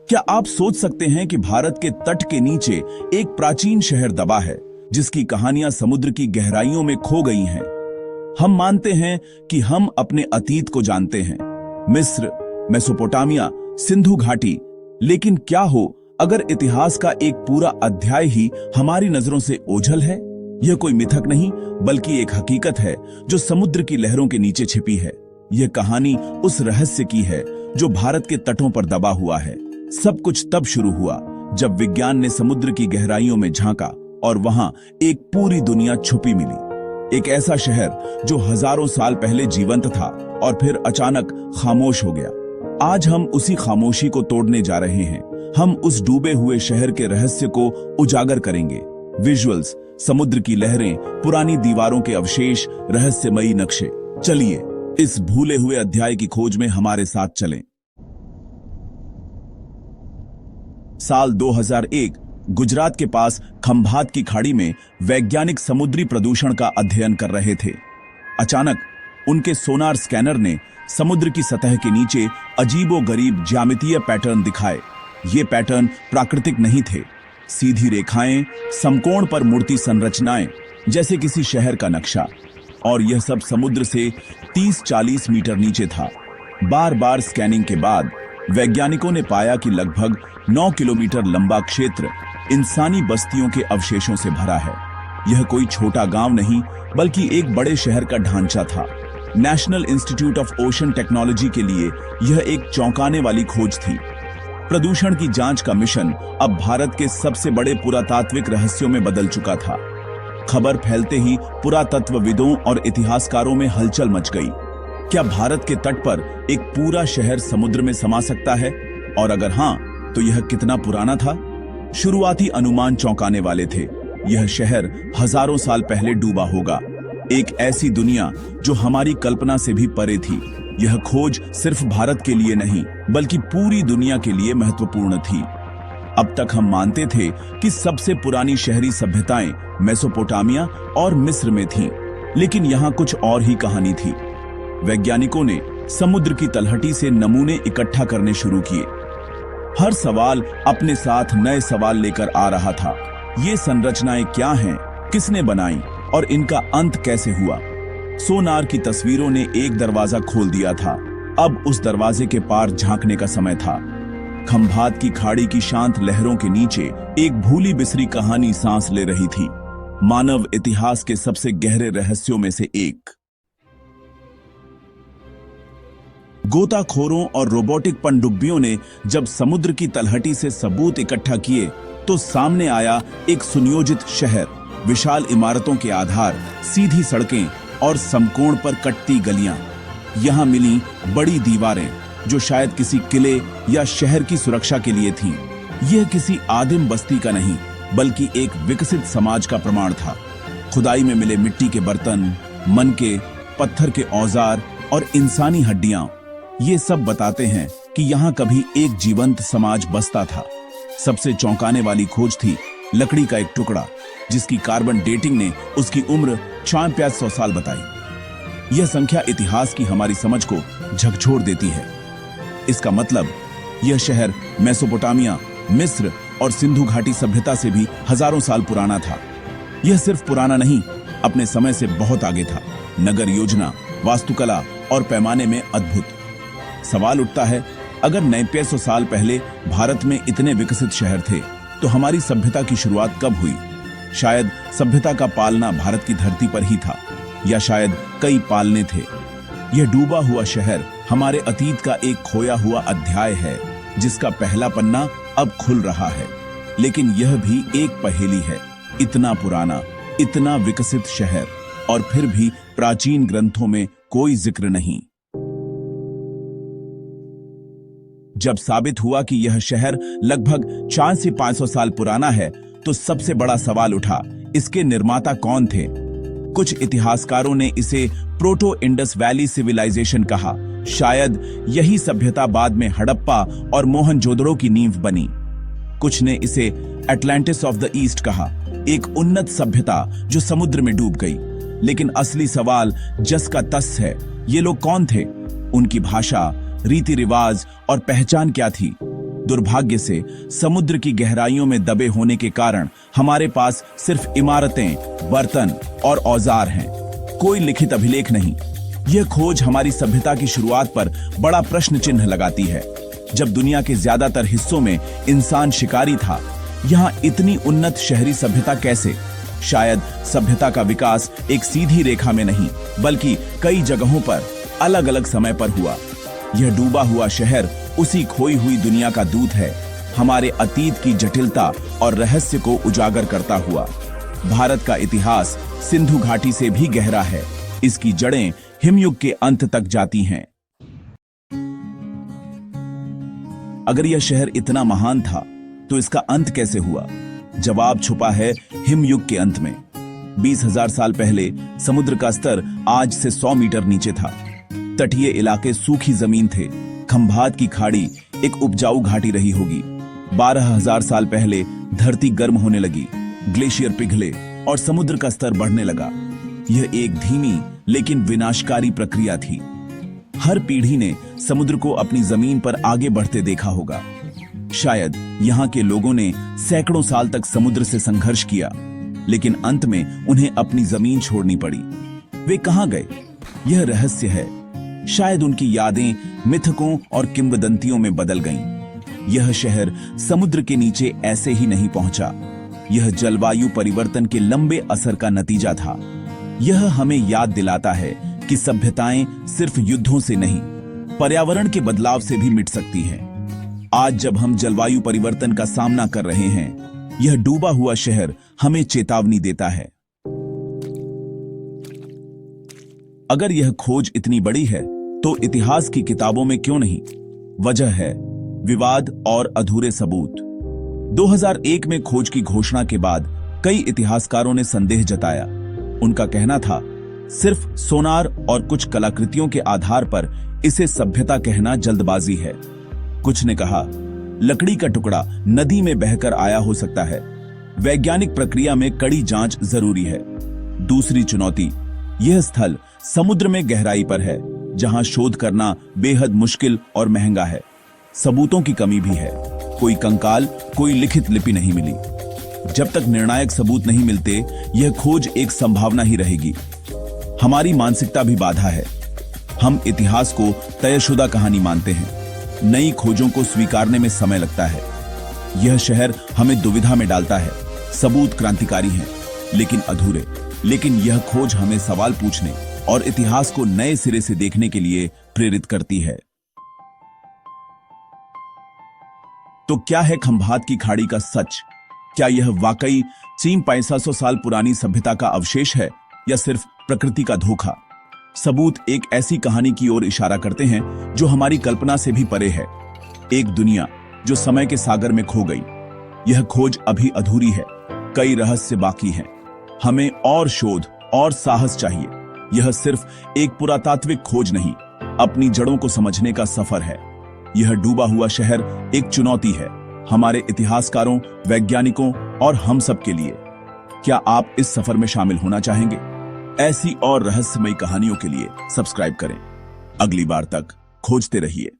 क्या आप सोच सकते हैं कि भारत के तट के नीचे एक प्राचीन शहर दबा है जिसकी कहानियां समुद्र की गहराइयों में खो गई हैं? हम मानते हैं कि हम अपने अतीत को जानते हैं, मिस्र, मेसोपोटामिया, सिंधु घाटी। लेकिन क्या हो अगर इतिहास का एक पूरा अध्याय ही हमारी नजरों से ओझल है? यह कोई मिथक नहीं बल्कि एक हकीकत है जो समुद्र की लहरों के नीचे छिपी है। यह कहानी उस रहस्य की है जो भारत के तटों पर दबा हुआ है। सब कुछ तब शुरू हुआ जब विज्ञान ने समुद्र की गहराइयों में झांका और वहां एक पूरी दुनिया छुपी मिली। एक ऐसा शहर जो हजारों साल पहले जीवंत था और फिर अचानक खामोश हो गया। आज हम उसी खामोशी को तोड़ने जा रहे हैं। हम उस डूबे हुए शहर के रहस्य को उजागर करेंगे। विजुअल्स, समुद्र की लहरें, पुरानी दीवारों के अवशेष, रहस्यमयी नक्शे। चलिए इस भूले हुए अध्याय की खोज में हमारे साथ चलें। साल 2001 गुजरात के पास खंभात की खाड़ी में वैज्ञानिक समुद्री प्रदूषण का अध्ययन कर रहे थे। अचानक उनके सोनार स्कैनर ने समुद्र की सतह के नीचे अजीबोगरीब ज्यामितीय पैटर्न दिखाए। ये पैटर्न प्राकृतिक नहीं थे, सीधी रेखाएं, समकोण पर मूर्ति संरचनाएं, जैसे किसी शहर का नक्शा। और यह सब समुद्र से 30-40 मीटर नीचे था। बार बार स्कैनिंग के बाद वैज्ञानिकों ने पाया कि लगभग 9 किलोमीटर लंबा क्षेत्र इंसानी बस्तियों के अवशेषों से भरा है। यह कोई छोटा गांव नहीं बल्कि एक बड़े शहर का ढांचा था। National institute of ocean technology के लिए यह एक चौंकाने वाली खोज थी। प्रदूषण की जांच का मिशन अब भारत के सबसे बड़े पुरातात्विक रहस्यों में बदल चुका था। खबर फैलते ही पुरातत्वविदों और इतिहासकारों में हलचल मच गई। क्या भारत के तट पर एक पूरा शहर समुद्र में समा सकता है? और अगर हां, तो यह कितना पुराना था? शुरुआती अनुमान चौंकाने वाले थे। यह शहर हजारों साल पहले डूबा होगा, एक ऐसी दुनिया जो हमारी कल्पना से भी परे थी। यह खोज सिर्फ भारत के लिए नहीं बल्कि पूरी दुनिया के लिए महत्वपूर्ण थी। अब तक हम मानते थे कि सबसे पुरानी शहरी सभ्यताएं मेसोपोटामिया और मिस्र में थीं, लेकिन यहाँ कुछ और ही कहानी थी। वैज्ञानिकों ने समुद्र की तलहटी से नमूने इकट्ठा करने शुरू किए। हर सवाल अपने साथ नए सवाल लेकर आ रहा था। ये संरचनाएं क्या हैं, किसने बनाई और इनका अंत कैसे हुआ? सोनार की तस्वीरों ने एक दरवाजा खोल दिया था। अब उस दरवाजे के पार झांकने का समय था। खंभात की खाड़ी की शांत लहरों के नीचे एक भूली बिसरी कहानी सांस ले रही थी, मानव इतिहास के सबसे गहरे रहस्यों में से एक। गोताखोरों और रोबोटिक पनडुब्बियों ने जब समुद्र की तलहटी से सबूत इकट्ठा किए तो सामने आया एक सुनियोजित शहर। विशाल इमारतों के आधार, सीधी सड़कें और समकोण पर कटती गलियां। यहां मिली बड़ी दीवारें जो शायद किसी किले या शहर की सुरक्षा के लिए थीं। यह किसी आदिम बस्ती का नहीं बल्कि एक विकसित समाज का प्रमाण था। खुदाई में मिले मिट्टी के बर्तन, मनके, पत्थर के औजार और इंसानी हड्डियां, ये सब बताते हैं कि यहाँ कभी एक जीवंत समाज बसता था। सबसे चौंकाने वाली खोज थी लकड़ी का एक टुकड़ा जिसकी कार्बन डेटिंग ने उसकी उम्र 500 साल बताई। यह संख्या इतिहास की हमारी समझ को झकझोर देती है। इसका मतलब यह शहर मेसोपोटामिया, मिस्र और सिंधु घाटी सभ्यता से भी हजारों साल पुराना था। यह सिर्फ पुराना नहीं, अपने समय से बहुत आगे था। नगर योजना, वास्तुकला और पैमाने में अद्भुत। सवाल उठता है, अगर 900 साल पहले भारत में इतने विकसित शहर थे तो हमारी सभ्यता की शुरुआत कब हुई? शायद सभ्यता का पालना भारत की धरती पर ही था, या शायद कई पालने थे। यह डूबा हुआ शहर हमारे अतीत का एक खोया हुआ अध्याय है जिसका पहला पन्ना अब खुल रहा है। लेकिन यह भी एक पहेली है। इतना पुराना, इतना विकसित शहर और फिर भी प्राचीन ग्रंथों में कोई जिक्र नहीं। जब साबित हुआ कि यह शहर लगभग 400 से 500 साल पुराना है तो सबसे बड़ा सवाल उठा, इसके निर्माता कौन थे? कुछ इतिहासकारों ने इसे प्रोटो इंडस वैली सिविलाइजेशन कहा। शायद यही सभ्यता बाद में हड़प्पा और मोहनजोदड़ो की नींव बनी। कुछ ने इसे अटलांटिस ऑफ द ईस्ट कहा, एक उन्नत सभ्यता जो समुद्र में डूब गई। लेकिन असली सवाल जस का तस है, ये लोग कौन थे? उनकी भाषा, रीति रिवाज और पहचान क्या थी? दुर्भाग्य से समुद्र की गहराइयों में दबे होने के कारण हमारे पास सिर्फ इमारतें, बर्तन और औजार हैं, कोई लिखित अभिलेख नहीं। यह खोज हमारी सभ्यता की शुरुआत पर बड़ा प्रश्न चिन्ह लगाती है। जब दुनिया के ज्यादातर हिस्सों में इंसान शिकारी था, यहाँ इतनी उन्नत शहरी सभ्यता कैसे? शायद सभ्यता का विकास एक सीधी रेखा में नहीं, बल्कि कई जगहों पर अलग अलग समय पर हुआ। यह डूबा हुआ शहर उसी खोई हुई दुनिया का दूत है, हमारे अतीत की जटिलता और रहस्य को उजागर करता हुआ। भारत का इतिहास सिंधु घाटी से भी गहरा है, इसकी जड़ें हिमयुग के अंत तक जाती हैं। अगर यह शहर इतना महान था, तो इसका अंत कैसे हुआ? जवाब छुपा है हिमयुग के अंत में। 20,000 साल पहले समुद्र का स्तर आज से 100 मीटर नीचे था। तटीय इलाके सूखी जमीन थे। खंभात की खाड़ी एक उपजाऊ घाटी रही होगी। 12,000 साल पहले धरती गर्म होने लगी, ग्लेशियर पिघले और समुद्र का स्तर बढ़ने लगा। यह एक धीमी लेकिन विनाशकारी प्रक्रिया थी। हर पीढ़ी ने समुद्र को अपनी जमीन पर आगे बढ़ते देखा होगा। शायद यहाँ के लोगों ने सैकड़ों साल तक समुद्र से संघर्ष किया, लेकिन अंत में उन्हें अपनी जमीन छोड़नी पड़ी। वे कहां गए? यह रहस्य है। शायद उनकी यादें मिथकों और किंवदंतियों में बदल गईं। यह शहर समुद्र के नीचे ऐसे ही नहीं पहुंचा। यह जलवायु परिवर्तन के लंबे असर का नतीजा था। यह हमें याद दिलाता है कि सभ्यताएं सिर्फ युद्धों से नहीं, पर्यावरण के बदलाव से भी मिट सकती हैं। आज जब हम जलवायु परिवर्तन का सामना कर रहे हैं, यह डूबा हुआ शहर हमें चेतावनी देता है। अगर यह खोज इतनी बड़ी है, तो इतिहास की किताबों में क्यों नहीं? वजह है विवाद और अधूरे सबूत। 2001 में खोज की घोषणा के बाद कई इतिहासकारों ने संदेह जताया। उनका कहना था, सिर्फ सोनार और कुछ कलाकृतियों के आधार पर इसे सभ्यता कहना जल्दबाजी है। कुछ ने कहा, लकड़ी का टुकड़ा नदी में बहकर आया हो सकता है। वैज्ञानिक प्रक्रिया में कड़ी जांच जरूरी है। दूसरी चुनौती, यह स्थल समुद्र में गहराई पर है, जहां शोध करना बेहद मुश्किल और महंगा है। सबूतों की कमी भी है। कोई कंकाल, कोई लिखित लिपि नहीं मिली। जब तक निर्णायक सबूत नहीं मिलते, यह खोज एक संभावना ही रहेगी। हमारी मानसिकता भी बाधा है। हम इतिहास को तयशुदा कहानी मानते हैं। नई खोजों को स्वीकारने में समय लगता है। यह शहर हमें दुविधा में डालता है। सबूत क्रांतिकारी हैं, लेकिन अधूरे। लेकिन यह खोज हमें सवाल पूछने और इतिहास को नए सिरे से देखने के लिए प्रेरित करती है। तो क्या है खंभात की खाड़ी का सच? क्या यह वाकई 3,500 साल पुरानी सभ्यता का अवशेष है, या सिर्फ प्रकृति का धोखा? सबूत एक ऐसी कहानी की ओर इशारा करते हैं जो हमारी कल्पना से भी परे है। एक दुनिया जो समय के सागर में खो गई। यह खोज अभी अधूरी है। कई रहस्य बाकी हैं। हमें और शोध और साहस चाहिए। यह सिर्फ एक पुरातात्विक खोज नहीं, अपनी जड़ों को समझने का सफर है। यह डूबा हुआ शहर एक चुनौती है, हमारे इतिहासकारों, वैज्ञानिकों और हम सब के लिए। क्या आप इस सफर में शामिल होना चाहेंगे? ऐसी और रहस्यमयी कहानियों के लिए सब्सक्राइब करें। अगली बार तक खोजते रहिए।